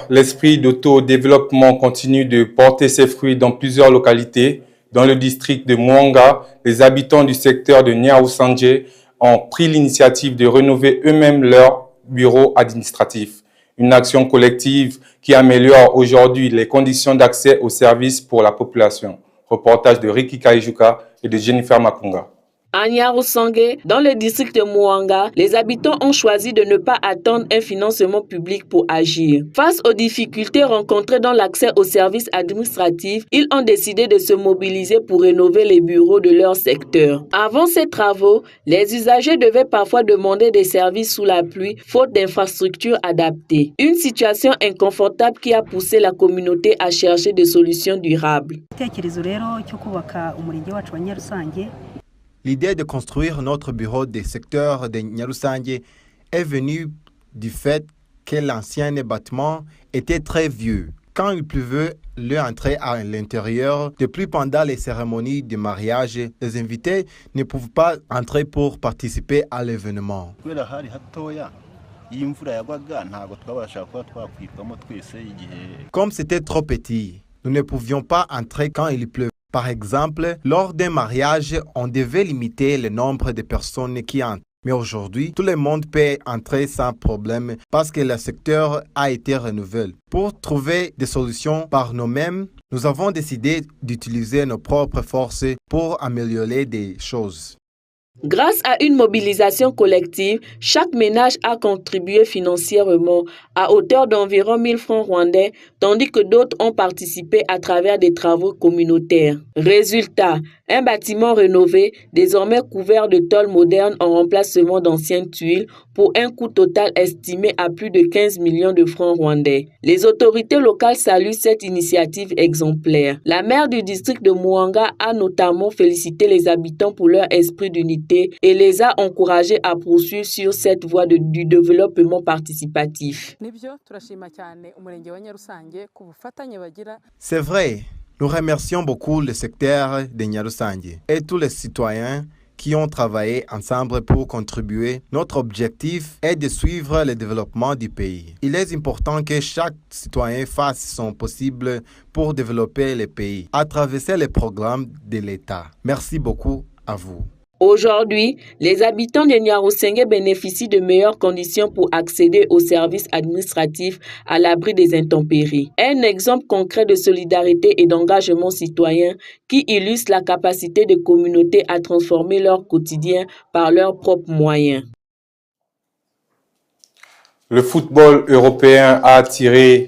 l'esprit d'autodéveloppement continue de porter ses fruits dans plusieurs localités. Dans le district de Muanga, les habitants du secteur de Nyarusange ont pris l'initiative de rénover eux-mêmes leur bureau administratif. Une action collective qui améliore aujourd'hui les conditions d'accès aux services pour la population. Reportage de Ricky Kaijuka et de Jennifer Makunga. À Nyarusange, dans le district de Muanga, les habitants ont choisi de ne pas attendre un financement public pour agir. Face aux difficultés rencontrées dans l'accès aux services administratifs, ils ont décidé de se mobiliser pour rénover les bureaux de leur secteur. Avant ces travaux, les usagers devaient parfois demander des services sous la pluie, faute d'infrastructures adaptées. Une situation inconfortable qui a poussé la communauté à chercher des solutions durables. L'idée de construire notre bureau des secteurs de Nyarusange est venue du fait que l'ancien bâtiment était très vieux. Quand il pleuvait, l'entrée à l'intérieur, depuis pendant les cérémonies de mariage, les invités ne pouvaient pas entrer pour participer à l'événement. Comme c'était trop petit, nous ne pouvions pas entrer quand il pleuvait. Par exemple, lors d'un mariage, on devait limiter le nombre de personnes qui entrent. Mais aujourd'hui, tout le monde peut entrer sans problème parce que le secteur a été renouvelé. Pour trouver des solutions par nous-mêmes, nous avons décidé d'utiliser nos propres forces pour améliorer des choses. Grâce à une mobilisation collective, chaque ménage a contribué financièrement à hauteur d'environ 1000 francs rwandais, tandis que d'autres ont participé à travers des travaux communautaires. Résultat, un bâtiment rénové, désormais couvert de tôles modernes en remplacement d'anciennes tuiles, pour un coût total estimé à plus de 15 millions de francs rwandais. Les autorités locales saluent cette initiative exemplaire. La maire du district de Muanga a notamment félicité les habitants pour leur esprit d'unité et les a encouragés à poursuivre sur cette voie du développement participatif. C'est vrai, nous remercions beaucoup le secteur de Nyarusange et tous les citoyens qui ont travaillé ensemble pour contribuer. Notre objectif est de suivre le développement du pays. Il est important que chaque citoyen fasse son possible pour développer le pays à travers les programmes de l'État. Merci beaucoup à vous. Aujourd'hui, les habitants de Nyarusange bénéficient de meilleures conditions pour accéder aux services administratifs à l'abri des intempéries. Un exemple concret de solidarité et d'engagement citoyen qui illustre la capacité des communautés à transformer leur quotidien par leurs propres moyens. Le football européen a attiré